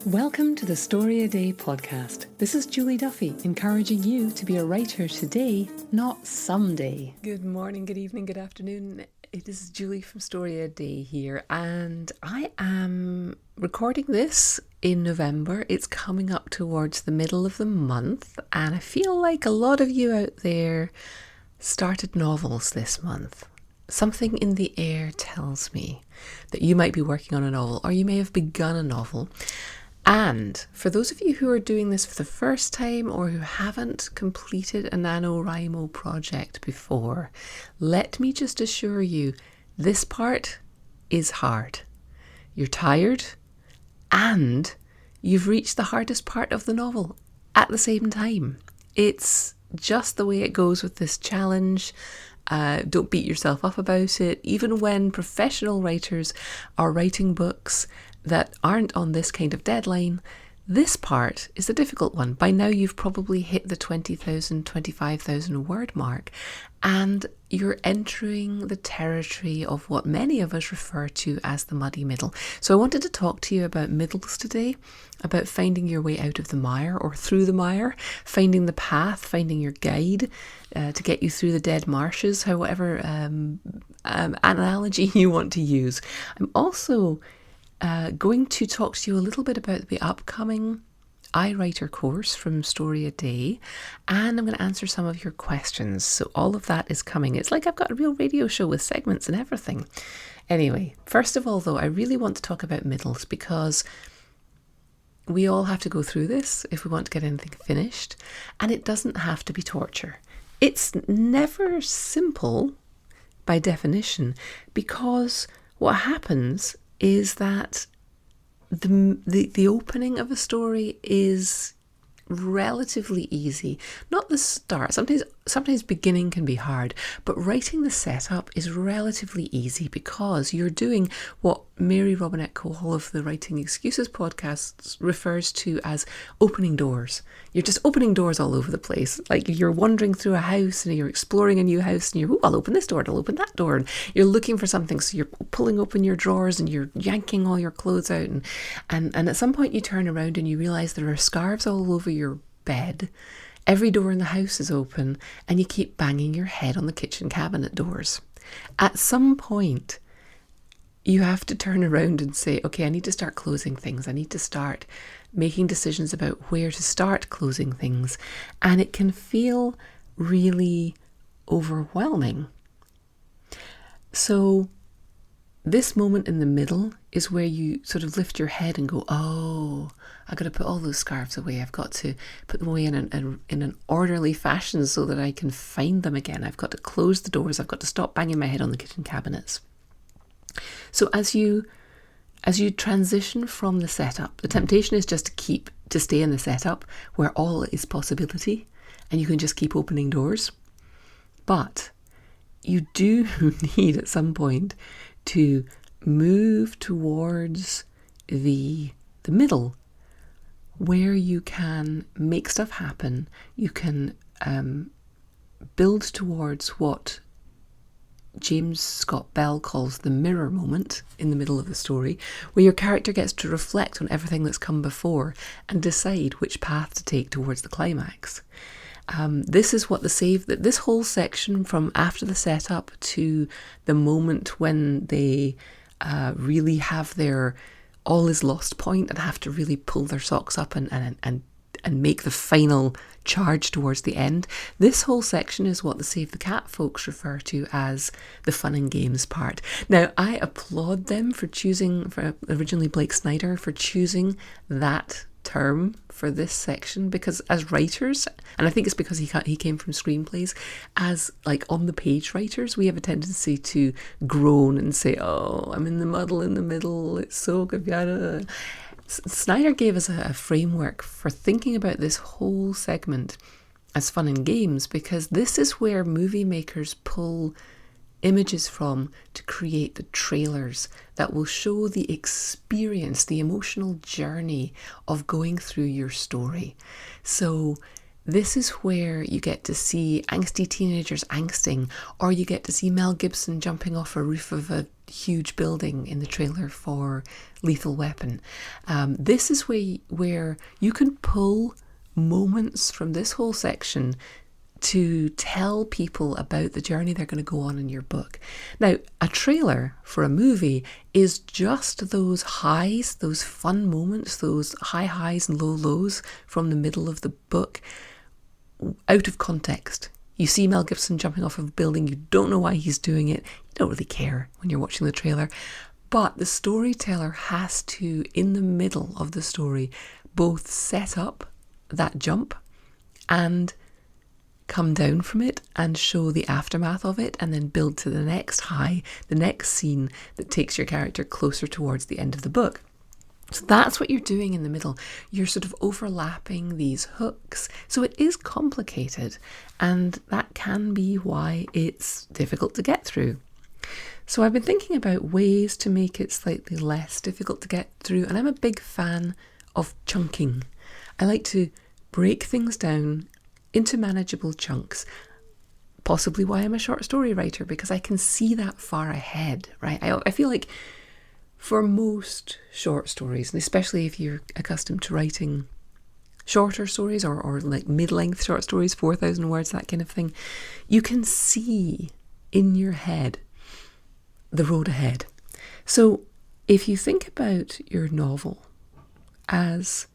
Welcome to the Story a Day podcast. This is Julie Duffy, encouraging you to be a writer today, not someday. Good morning, good evening, good afternoon. It is Julie from Story a Day here, and I am recording this in November. It's coming up towards the middle of the month, and I feel like a lot of you out there started novels this month. Something in the air tells me that you might be working on a novel, or you may have begun a novel. And for those of you who are doing this for the first time or who haven't completed a NaNoWriMo project before, let me just assure you, this part is hard. You're tired and you've reached the hardest part of the novel at the same time. It's just the way it goes with this challenge. Don't beat yourself up about it. Even when professional writers are writing books that aren't on this kind of deadline, this part is a difficult one. By now you've probably hit the 20,000, 25,000 word mark, and you're entering the territory of what many of us refer to as the muddy middle. So I wanted to talk to you about middles today, about finding your way out of the mire or through the mire, finding the path, finding your guide to get you through the dead marshes, however analogy you want to use. I'm also going to talk to you a little bit about the upcoming iWriter course from Story a Day, and I'm going to answer some of your questions. So all of that is coming. It's like I've got a real radio show with segments and everything. Anyway, first of all though, I really want to talk about middles because we all have to go through this if we want to get anything finished, and it doesn't have to be torture. It's never simple by definition, because what happens is that the opening of a story is relatively easy. Not the start. Sometimes beginning can be hard, but writing the setup is relatively easy because you're doing what Mary Robinette Cohol of the Writing Excuses podcast refers to as opening doors. You're just opening doors all over the place. Like you're wandering through a house and you're exploring a new house and I'll open this door and I'll open that door, and you're looking for something, so you're pulling open your drawers and you're yanking all your clothes out, and at some point you turn around and you realise there are scarves all over your bed. Every door in the house is open, and you keep banging your head on the kitchen cabinet doors. At some point, you have to turn around and say, okay, I need to start closing things. I need to start making decisions about where to start closing things. And it can feel really overwhelming. So this moment in the middle is where you sort of lift your head and go, oh, I've got to put all those scarves away. I've got to put them away in an orderly fashion so that I can find them again. I've got to close the doors. I've got to stop banging my head on the kitchen cabinets. So as you transition from the setup, the temptation is just to stay in the setup where all is possibility and you can just keep opening doors. But you do need at some point to move towards the middle, where you can make stuff happen. You can build towards what James Scott Bell calls the mirror moment in the middle of the story, where your character gets to reflect on everything that's come before and decide which path to take towards the climax. This is what this whole section from after the setup to the moment when they really have their all is lost point and have to really pull their socks up and make the final charge towards the end. This whole section is what the Save the Cat folks refer to as the fun and games part. Now, I applaud them for originally Blake Snyder, for choosing that term for this section, because as writers, and I think it's because he came from screenplays, as like on the page writers, we have a tendency to groan and say, oh, I'm in the muddle in the middle, it's so good. Snyder gave us a framework for thinking about this whole segment as fun and games, because this is where movie makers pull images from to create the trailers that will show the experience, the emotional journey of going through your story. So this is where you get to see angsty teenagers angsting, or you get to see Mel Gibson jumping off a roof of a huge building in the trailer for Lethal Weapon. This is where you can pull moments from this whole section to tell people about the journey they're going to go on in your book. Now, a trailer for a movie is just those highs, those fun moments, those high highs and low lows from the middle of the book, out of context. You see Mel Gibson jumping off of a building, you don't know why he's doing it, you don't really care when you're watching the trailer, but the storyteller has to, in the middle of the story, both set up that jump and come down from it and show the aftermath of it, and then build to the next high, the next scene that takes your character closer towards the end of the book. So that's what you're doing in the middle. You're sort of overlapping these hooks. So it is complicated, and that can be why it's difficult to get through. So I've been thinking about ways to make it slightly less difficult to get through, and I'm a big fan of chunking. I like to break things down into manageable chunks. Possibly why I'm a short story writer, because I can see that far ahead, right? I feel like for most short stories, and especially if you're accustomed to writing shorter stories or like mid-length short stories, 4,000 words, that kind of thing, you can see in your head the road ahead. So if you think about your novel as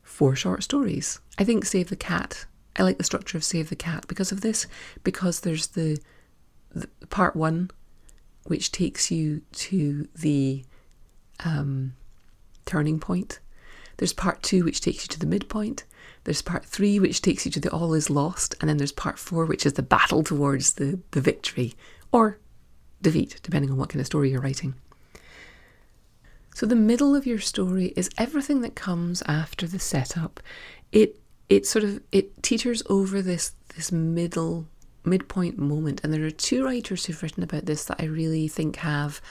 4 short stories, I think Save the Cat, I like the structure of Save the Cat because of this, because there's the part 1, which takes you to the turning point. There's part 2, which takes you to the midpoint. There's part 3, which takes you to the all is lost. And then there's part 4, which is the battle towards the victory or defeat, depending on what kind of story you're writing. So the middle of your story is everything that comes after the setup. It teeters over this midpoint moment. And there are 2 writers who've written about this that I really think have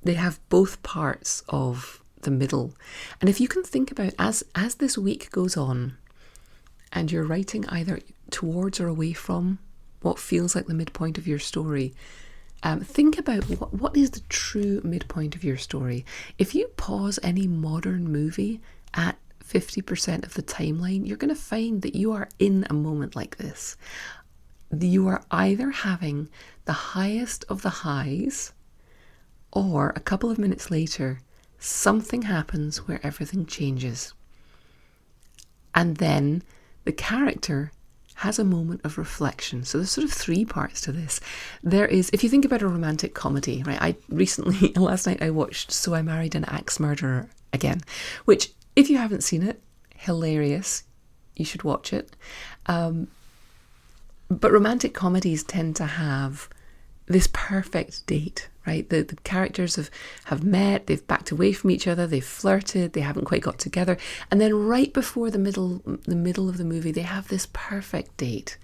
they have both parts of the middle. And if you can think about, as this week goes on and you're writing either towards or away from what feels like the midpoint of your story, think about what is the true midpoint of your story. If you pause any modern movie at 50% of the timeline, you're going to find that you are in a moment like this. You are either having the highest of the highs, or a couple of minutes later, something happens where everything changes. And then the character has a moment of reflection. So there's sort of 3 parts to this. There is, if you think about a romantic comedy, right? Last night I watched So I Married an Axe Murderer again, which, if you haven't seen it, hilarious. You should watch it. But romantic comedies tend to have this perfect date, right? The characters have met, they've backed away from each other, they've flirted, they haven't quite got together. And then right before the middle of the movie, they have this perfect date.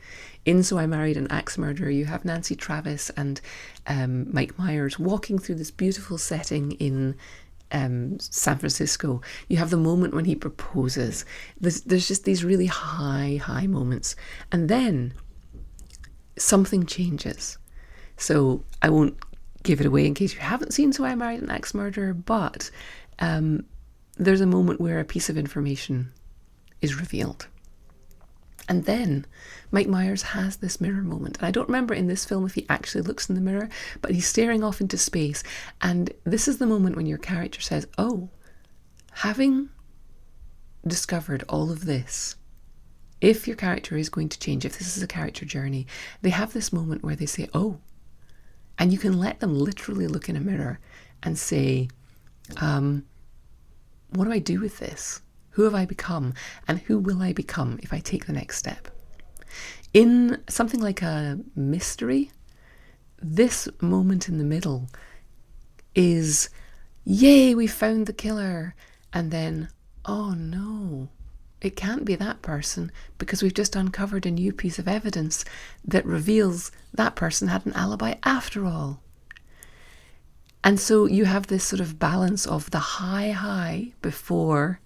In So I Married an Axe Murderer, you have Nancy Travis and Mike Myers walking through this beautiful setting in San Francisco. You have the moment when he proposes. There's just these really high moments. And then something changes. So I won't give it away in case you haven't seen So I Married an Axe Murderer, but there's a moment where a piece of information is revealed. And then Mike Myers has this mirror moment. And I don't remember in this film if he actually looks in the mirror, but he's staring off into space. And this is the moment when your character says, oh, having discovered all of this, if your character is going to change, if this is a character journey, they have this moment where they say, oh, and you can let them literally look in a mirror and say, what do I do with this? Who have I become? And who will I become if I take the next step? In something like a mystery, this moment in the middle is, yay, we found the killer. And then, oh no, it can't be that person because we've just uncovered a new piece of evidence that reveals that person had an alibi after all. And so you have this sort of balance of the high before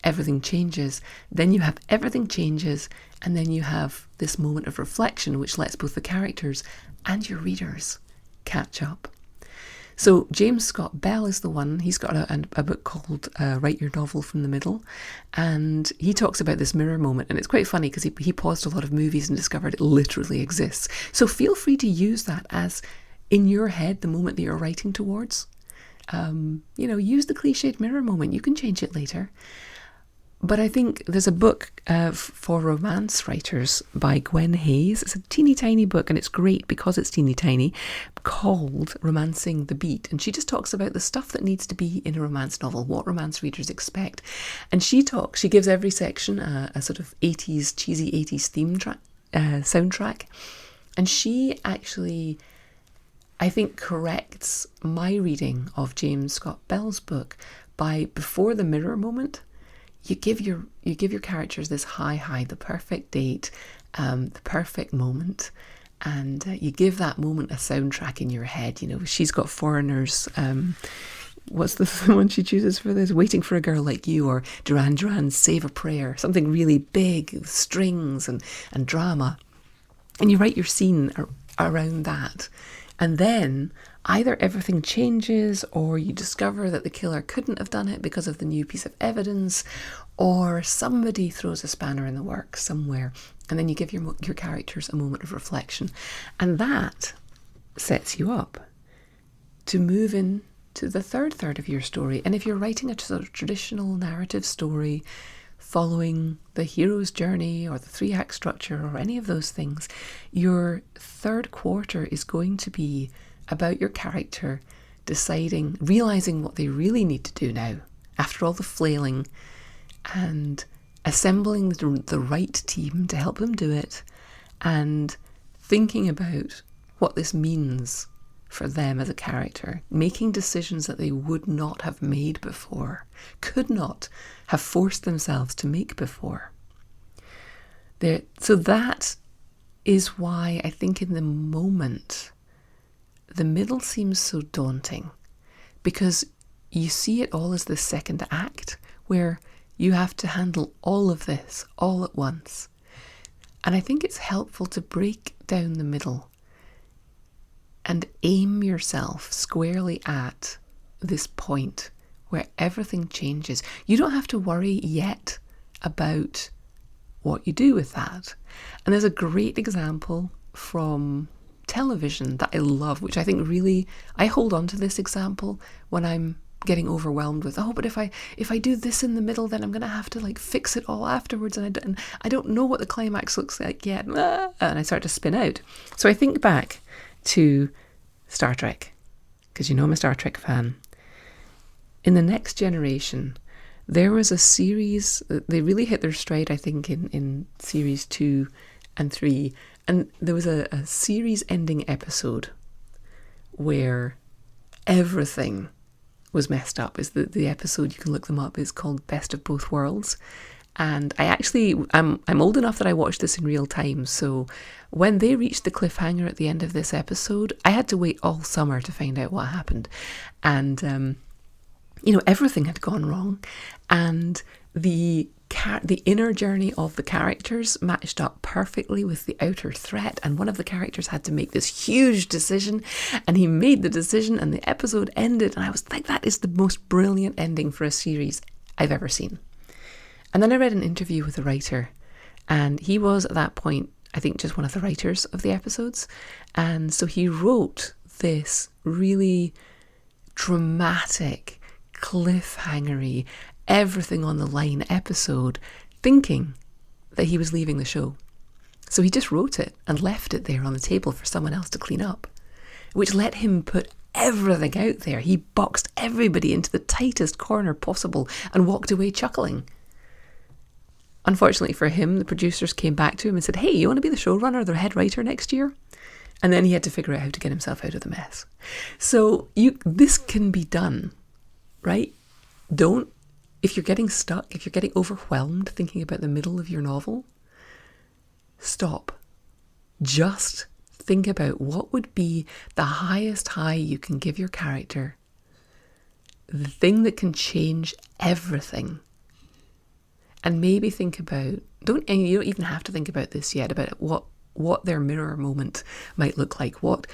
everything changes. Then you have everything changes, and then you have this moment of reflection which lets both the characters and your readers catch up. So James Scott Bell is the one. He's got a book called Write Your Novel from the Middle, and he talks about this mirror moment, and it's quite funny because he paused a lot of movies and discovered it literally exists. So feel free to use that as, in your head, the moment that you're writing towards. Use the cliched mirror moment. You can change it later. But I think there's a book for romance writers by Gwen Hayes. It's a teeny tiny book, and it's great because it's teeny tiny, called Romancing the Beat. And she just talks about the stuff that needs to be in a romance novel, what romance readers expect. And she gives every section a sort of cheesy 80s theme track, soundtrack. And she actually, I think, corrects my reading of James Scott Bell's book by, before the mirror moment, you give your characters this high, the perfect date, the perfect moment, and you give that moment a soundtrack in your head. She's got Foreigners. What's the one she chooses for this? Waiting for a Girl Like You, or Duran Duran's Save a Prayer. Something really big, with strings and drama, and you write your scene around that, and then either everything changes, or you discover that the killer couldn't have done it because of the new piece of evidence, or somebody throws a spanner in the works somewhere, and then you give your characters a moment of reflection. And that sets you up to move into the third of your story. And if you're writing a sort of traditional narrative story following the hero's journey or the 3-act structure or any of those things, your third quarter is going to be about your character realizing what they really need to do now, after all the flailing, and assembling the right team to help them do it, and thinking about what this means for them as a character, making decisions that they would not have made before, could not have forced themselves to make before. So that is why I think in the moment, the middle seems so daunting, because you see it all as the second act, where you have to handle all of this all at once. And I think it's helpful to break down the middle and aim yourself squarely at this point where everything changes. You don't have to worry yet about what you do with that. And there's a great example from television that I love, which I think really, I hold on to this example when I'm getting overwhelmed with, but if I do this in the middle, then I'm going to have to fix it all afterwards, and I don't know what the climax looks like yet, and I start to spin out. So I think back to Star Trek, because I'm a Star Trek fan. In The Next Generation, there was a series, they really hit their stride, I think, in series 2 and 3, and there was a series ending episode where everything was messed up. Is the episode, you can look them up, is called Best of Both Worlds. And I'm old enough that I watched this in real time, so when they reached the cliffhanger at the end of this episode, I had to wait all summer to find out what happened. And everything had gone wrong, and the inner journey of the characters matched up perfectly with the outer threat, and one of the characters had to make this huge decision, and he made the decision, and the episode ended, and I was like, that is the most brilliant ending for a series I've ever seen. And then I read an interview with a writer, and he was at that point, I think, just one of the writers of the episodes, and so he wrote this really dramatic, cliffhangery, everything on the line episode, thinking that he was leaving the show. So he just wrote it and left it there on the table for someone else to clean up, which let him put everything out there. He boxed everybody into the tightest corner possible and walked away chuckling. Unfortunately for him, the producers came back to him and said, hey, you want to be the showrunner or the head writer next year? And then he had to figure out how to get himself out of the mess. So this can be done, right? If you're getting stuck, if you're getting overwhelmed thinking about the middle of your novel, stop. Just think about what would be the highest high you can give your character, the thing that can change everything. And maybe think about, you don't even have to think about this yet, about what what their mirror moment might look like. What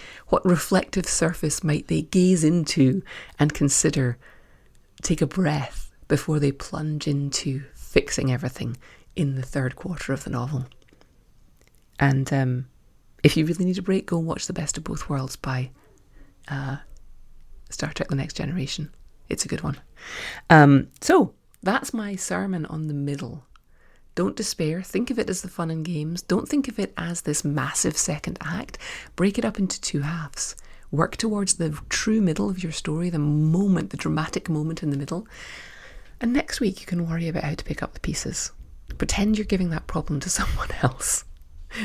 reflective surface might they gaze into and consider, take a breath before they plunge into fixing everything in the third quarter of the novel. And if you really need a break, go and watch The Best of Both Worlds by Star Trek The Next Generation. It's a good one. So that's my sermon on the middle. Don't despair. Think of it as the fun and games. Don't think of it as this massive second act. Break it up into 2 halves. Work towards the true middle of your story, the dramatic moment in the middle. And next week you can worry about how to pick up the pieces. Pretend you're giving that problem to someone else,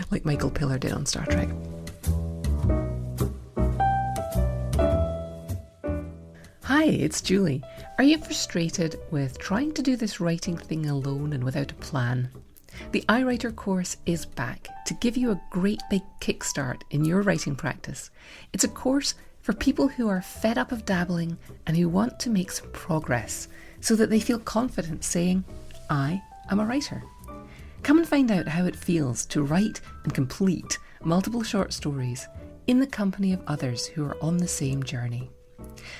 like Michael Piller did on Star Trek. Hi, it's Julie. Are you frustrated with trying to do this writing thing alone and without a plan? The iWriter course is back to give you a great big kickstart in your writing practice. It's a course for people who are fed up of dabbling and who want to make some progress so that they feel confident saying, I am a writer. Come and find out how it feels to write and complete multiple short stories in the company of others who are on the same journey.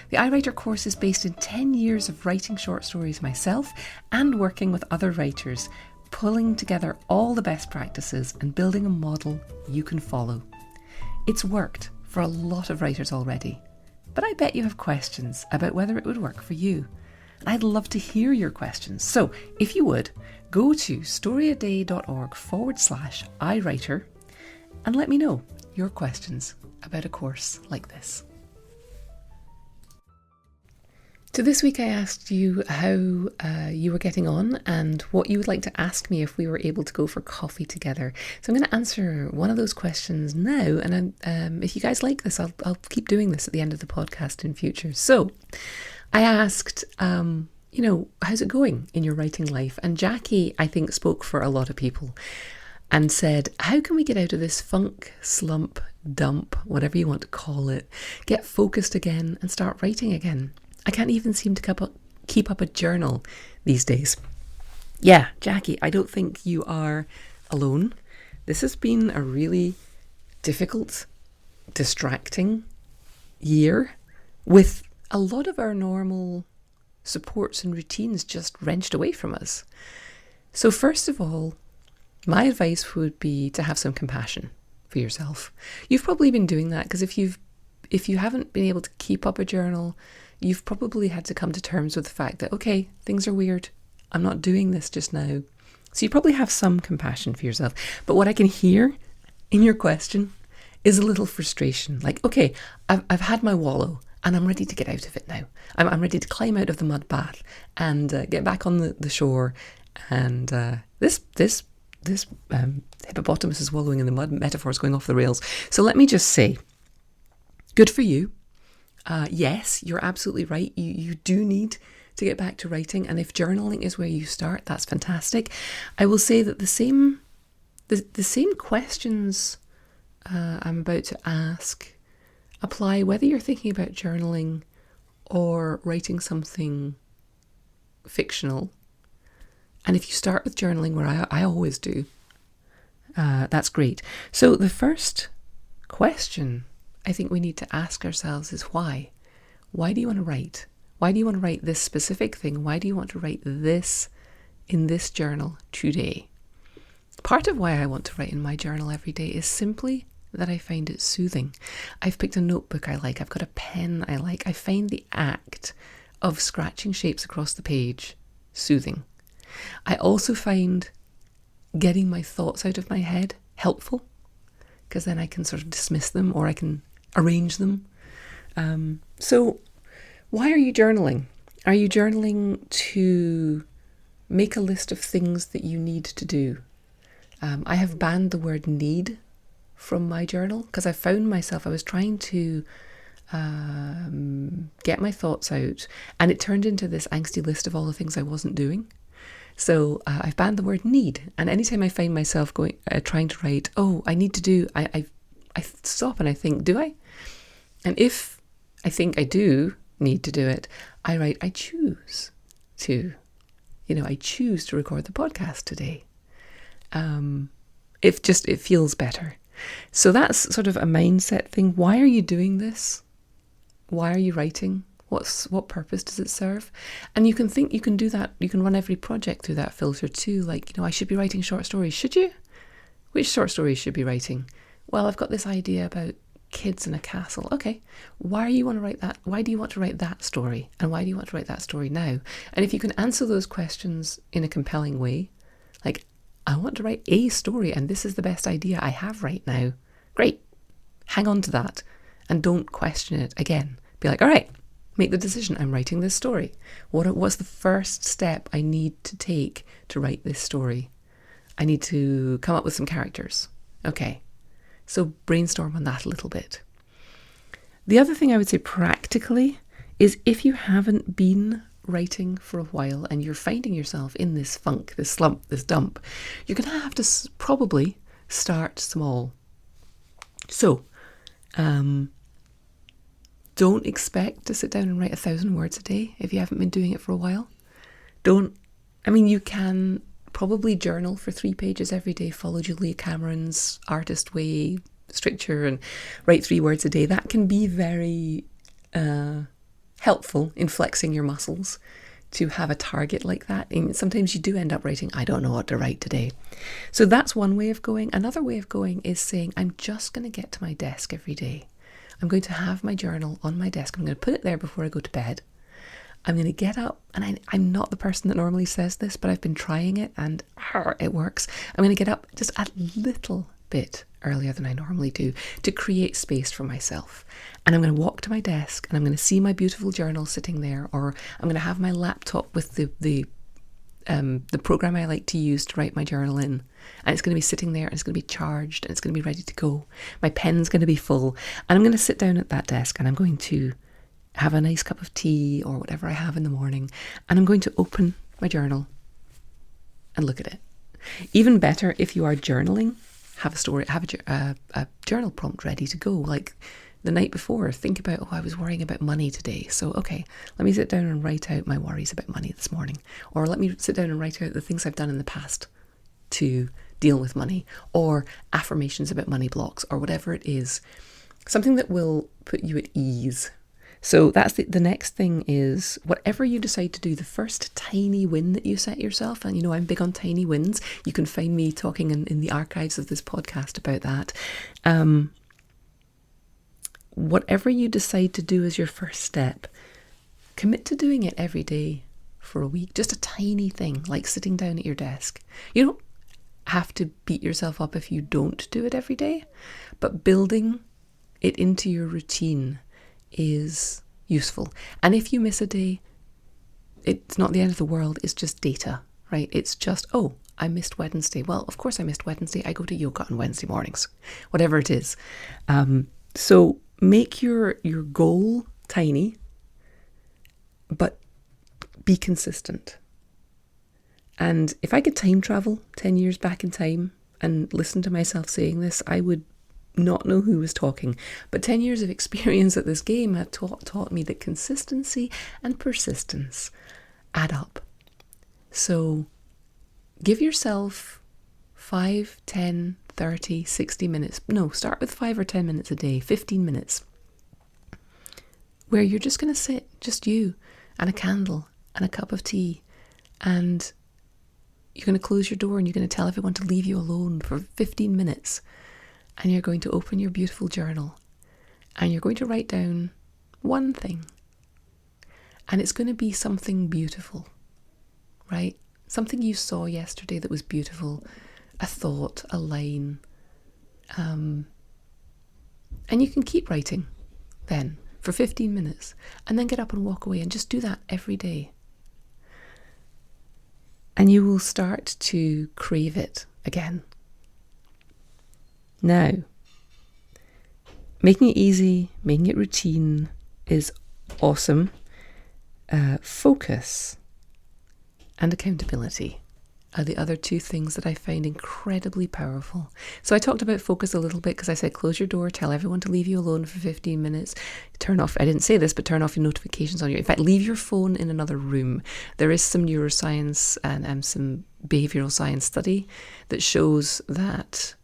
The iWriter course is based in 10 years of writing short stories myself and working with other writers, pulling together all the best practices and building a model you can follow. It's worked for a lot of writers already, but I bet you have questions about whether it would work for you. And I'd love to hear your questions. So if you would, go to storyaday.org/iWriter and let me know your questions about a course like this. So this week I asked you how you were getting on and what you would like to ask me if we were able to go for coffee together. So I'm going to answer one of those questions now, and if you guys like this, I'll keep doing this at the end of the podcast in future. So I asked, how's it going in your writing life? And Jackie, I think, spoke for a lot of people and said, how can we get out of this funk, slump, dump, whatever you want to call it, get focused again and start writing again? I can't even seem to keep up a journal these days. Yeah, Jackie, I don't think you are alone. This has been a really difficult, distracting year with a lot of our normal supports and routines just wrenched away from us. So first of all, my advice would be to have some compassion for yourself. You've probably been doing that because if you haven't been able to keep up a journal, you've probably had to come to terms with the fact that, okay, things are weird. I'm not doing this just now. So you probably have some compassion for yourself. But what I can hear in your question is a little frustration. Like, okay, I've had my wallow and I'm ready to get out of it now. I'm ready to climb out of the mud bath and get back on the shore. And this hippopotamus is wallowing in the mud metaphor is going off the rails. So let me just say, good for you. Yes, you're absolutely right. You do need to get back to writing. And if journaling is where you start, that's fantastic. I will say that the same questions I'm about to ask apply whether you're thinking about journaling or writing something fictional. And if you start with journaling, where I always do, that's great. So the first question I think we need to ask ourselves is why? Why do you want to write? Why do you want to write this specific thing? Why do you want to write this in this journal today? Part of why I want to write in my journal every day is simply that I find it soothing. I've picked a notebook I like. I've got a pen I like. I find the act of scratching shapes across the page soothing. I also find getting my thoughts out of my head helpful, because then I can sort of dismiss them or I can arrange them. So why are you journaling? Are you journaling to make a list of things that you need to do? I have banned the word need from my journal because I found myself, I was trying to get my thoughts out and it turned into this angsty list of all the things I wasn't doing. So I've banned the word need. And anytime I find myself trying to write, I need to do, I stop and I think, do I? And if I think I do need to do it, I write, I choose to record the podcast today. It feels better. So that's sort of a mindset thing. Why are you doing this? Why are you writing? What purpose does it serve? And you can think you can do that. You can run every project through that filter too. Like, I should be writing short stories. Should you? Which short stories should you be writing? Well, I've got this idea about kids in a castle. Okay, why do you want to write that? Why do you want to write that story? And why do you want to write that story now? And if you can answer those questions in a compelling way, like, I want to write a story and this is the best idea I have right now. Great. Hang on to that and don't question it again. Be like, all right, make the decision. I'm writing this story. What's the first step I need to take to write this story? I need to come up with some characters. Okay. So brainstorm on that a little bit. The other thing I would say practically is if you haven't been writing for a while and you're finding yourself in this funk, this slump, this dump, you're going to have to probably start small. So, don't expect to sit down and write 1,000 words a day if you haven't been doing it for a while. You can probably journal for 3 pages every day, follow Julia Cameron's artist way, stricture, and write 3 words a day. That can be very helpful in flexing your muscles to have a target like that. And sometimes you do end up writing, I don't know what to write today. So that's one way of going. Another way of going is saying, I'm just going to get to my desk every day. I'm going to have my journal on my desk. I'm going to put it there before I go to bed. I'm going to get up, and I'm not the person that normally says this, but I've been trying it and it works. I'm going to get up just a little bit earlier than I normally do to create space for myself. And I'm going to walk to my desk and I'm going to see my beautiful journal sitting there, or I'm going to have my laptop with the program I like to use to write my journal in. And it's going to be sitting there and it's going to be charged and it's going to be ready to go. My pen's going to be full. And I'm going to sit down at that desk and I'm going to have a nice cup of tea or whatever I have in the morning. And I'm going to open my journal and look at it. Even better, if you are journaling, have a journal prompt ready to go. Like the night before, think about, I was worrying about money today. So, okay, let me sit down and write out my worries about money this morning. Or let me sit down and write out the things I've done in the past to deal with money, or affirmations about money blocks, or whatever it is. Something that will put you at ease. So that's the next thing is whatever you decide to do, the first tiny win that you set yourself, and I'm big on tiny wins. You can find me talking in the archives of this podcast about that. Whatever you decide to do as your first step, commit to doing it every day for a week. Just a tiny thing, like sitting down at your desk. You don't have to beat yourself up if you don't do it every day, but building it into your routine is useful. And if you miss a day, it's not the end of the world. It's just data, right? It's just, I missed Wednesday. Well, of course I missed Wednesday. I go to yoga on Wednesday mornings, whatever it is. So make your goal tiny, but be consistent. And if I could time travel 10 years back in time and listen to myself saying this, I would not know who was talking. But 10 years of experience at this game have taught me that consistency and persistence add up. So give yourself 5, 10, 30, 60 minutes. No, start with 5 or 10 minutes a day, 15 minutes, where you're just going to sit, just you and a candle and a cup of tea, and you're going to close your door and you're going to tell everyone to leave you alone for 15 minutes. And you're going to open your beautiful journal and you're going to write down one thing. And it's going to be something beautiful, right? Something you saw yesterday that was beautiful, a thought, a line. And you can keep writing then for 15 minutes and then get up and walk away and just do that every day. And you will start to crave it again. Now, making it easy, making it routine is awesome. Focus and accountability are the other two things that I find incredibly powerful. So I talked about focus a little bit because I said close your door, tell everyone to leave you alone for 15 minutes, turn off, I didn't say this, but turn off your notifications on your, in fact, leave your phone in another room. There is some neuroscience and some behavioral science study that shows that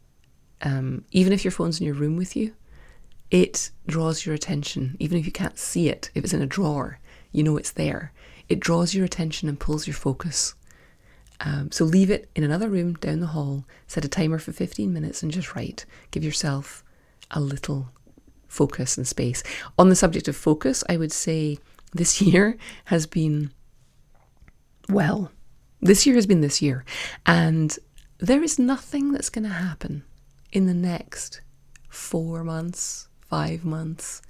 Even if your phone's in your room with you, it draws your attention. Even if you can't see it, if it's in a drawer, you know it's there. It draws your attention and pulls your focus. So leave it in another room down the hall, set a timer for 15 minutes and just write. Give yourself a little focus and space. On the subject of focus, I would say this year has been this year. And there is nothing that's going to happen in the next 4 months, 5 months,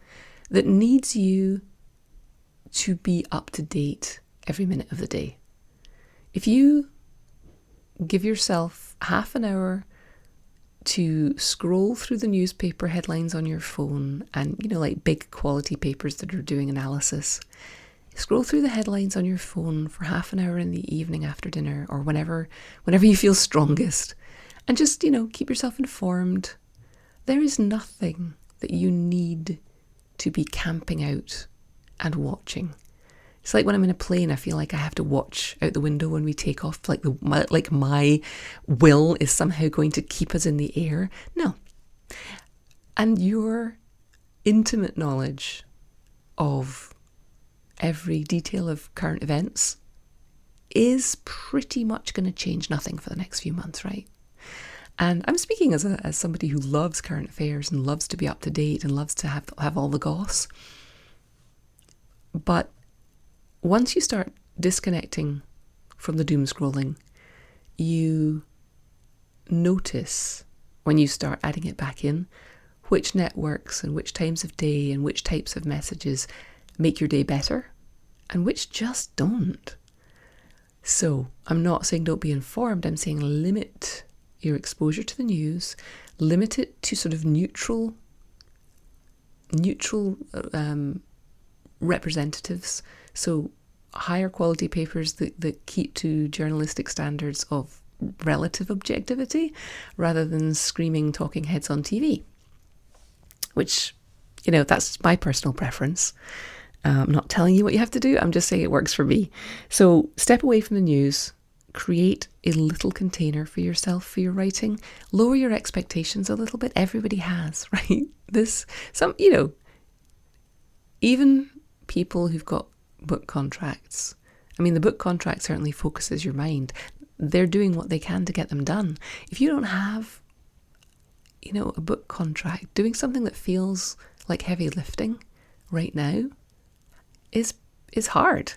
that needs you to be up to date every minute of the day. If you give yourself half an hour to scroll through the newspaper headlines on your phone, and like big quality papers that are doing analysis, scroll through the headlines on your phone for half an hour in the evening after dinner, or whenever you feel strongest, and just keep yourself informed. There is nothing that you need to be camping out and watching. It's like when I'm in a plane, I feel like I have to watch out the window when we take off, like my will is somehow going to keep us in the air. No. And your intimate knowledge of every detail of current events is pretty much going to change nothing for the next few months, right? And I'm speaking as somebody who loves current affairs and loves to be up to date and loves to have all the goss. But once you start disconnecting from the doom scrolling, you notice, when you start adding it back in, which networks and which times of day and which types of messages make your day better and which just don't. So I'm not saying don't be informed. I'm saying limit your exposure to the news, limit it to sort of neutral representatives. So higher quality papers that keep to journalistic standards of relative objectivity rather than screaming talking heads on TV, which, that's my personal preference. I'm not telling you what you have to do. I'm just saying it works for me. So step away from the news, create a little container for yourself for your writing, lower your expectations a little bit. Everybody has, right? Even people who've got book contracts. I mean, the book contract certainly focuses your mind. They're doing what they can to get them done. If you don't have, a book contract, doing something that feels like heavy lifting right now is hard.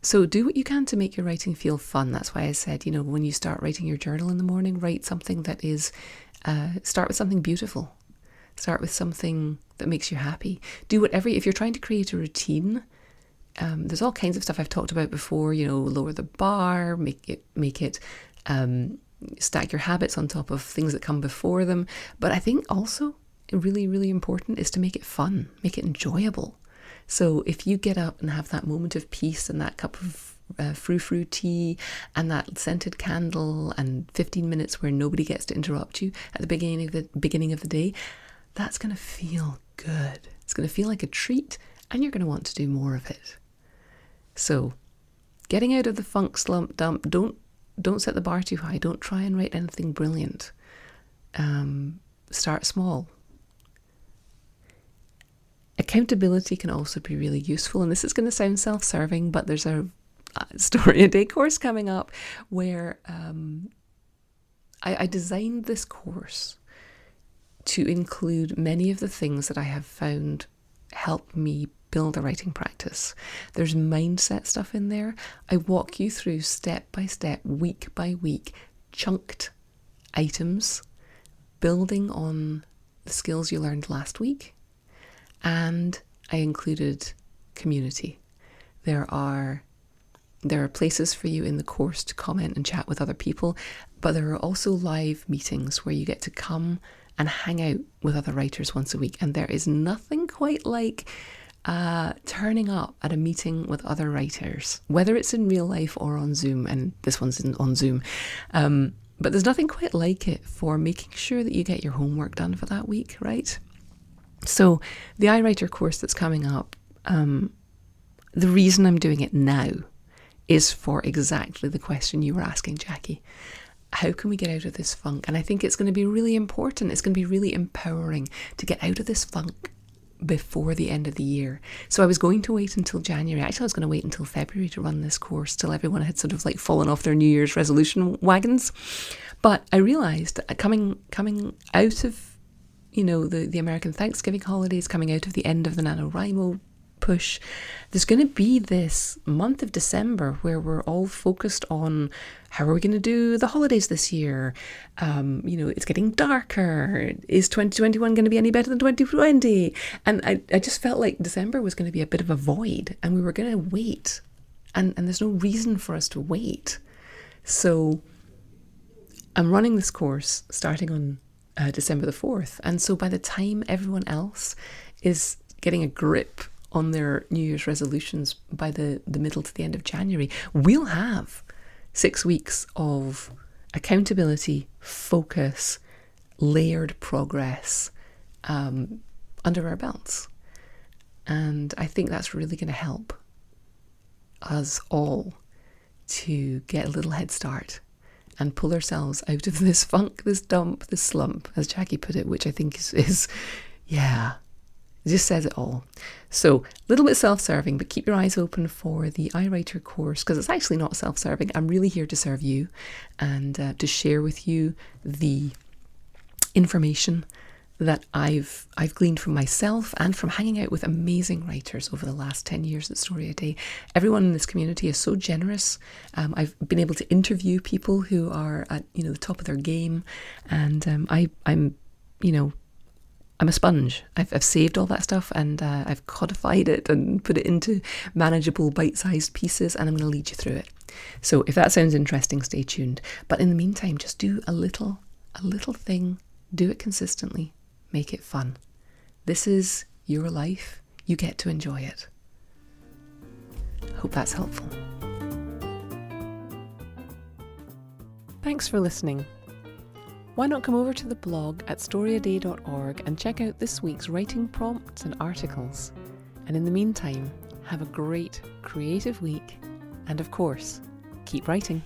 So do what you can to make your writing feel fun. That's why I said, when you start writing your journal in the morning, write something that is, start with something beautiful. Start with something that makes you happy. Do whatever, if you're trying to create a routine, there's all kinds of stuff I've talked about before, lower the bar, make it stack your habits on top of things that come before them. But I think also really, really important is to make it fun, make it enjoyable. So if you get up and have that moment of peace and that cup of frou-frou tea and that scented candle and 15 minutes where nobody gets to interrupt you at the beginning of the day, that's going to feel good. It's going to feel like a treat and you're going to want to do more of it. So getting out of the funk slump dump, don't set the bar too high. Don't try and write anything brilliant. Start small. Accountability can also be really useful, and this is going to sound self-serving, but there's a story a day course coming up where I designed this course to include many of the things that I have found help me build a writing practice. There's mindset stuff in there. I walk you through step by step, week by week, chunked items, building on the skills you learned last week. And I included community. There are places for you in the course to comment and chat with other people, but there are also live meetings where you get to come and hang out with other writers once a week. And there is nothing quite like turning up at a meeting with other writers, whether it's in real life or on Zoom, and this one's on Zoom. But there's nothing quite like it for making sure that you get your homework done for that week, right? So the iWriter course that's coming up, the reason I'm doing it now is for exactly the question you were asking, Jackie. how can we get out of this funk? And I think it's going to be really important. It's going to be really empowering to get out of this funk before the end of the year. So I was going to wait until January. Actually, I was going to wait until February to run this course, till everyone had sort of like fallen off their New Year's resolution wagons. But I realised that coming out of, the American Thanksgiving holidays, coming out of the end of the NaNoWriMo push, there's going to be this month of December where we're all focused on how are we going to do the holidays this year. It's getting darker. Is 2021 going to be any better than 2020? And I just felt like December was going to be a bit of a void, and we were going to wait, and there's no reason for us to wait. So I'm running this course starting on December the 4th, and so by the time everyone else is getting a grip on their New Year's resolutions by the middle to the end of January, we'll have 6 weeks of accountability, focus, layered progress under our belts. And I think that's really going to help us all to get a little head start and pull ourselves out of this funk, this dump, this slump, as Jackie put it, which I think is it just says it all. So a little bit self-serving, but keep your eyes open for the iWriter course, because it's actually not self-serving. I'm really here to serve you and to share with you the information that I've gleaned from myself and from hanging out with amazing writers over the last 10 years at Story a Day. Everyone in this community is so generous. I've been able to interview people who are at the top of their game, and I'm a sponge. I've saved all that stuff, and I've codified it and put it into manageable bite-sized pieces, and I'm going to lead you through it. So if that sounds interesting, stay tuned. But in the meantime, just do a little thing. Do it consistently. Make it fun. This is your life. You get to enjoy it. Hope that's helpful. Thanks for listening. Why not come over to the blog at storyaday.org and check out this week's writing prompts and articles. And in the meantime, have a great creative week, and of course, keep writing.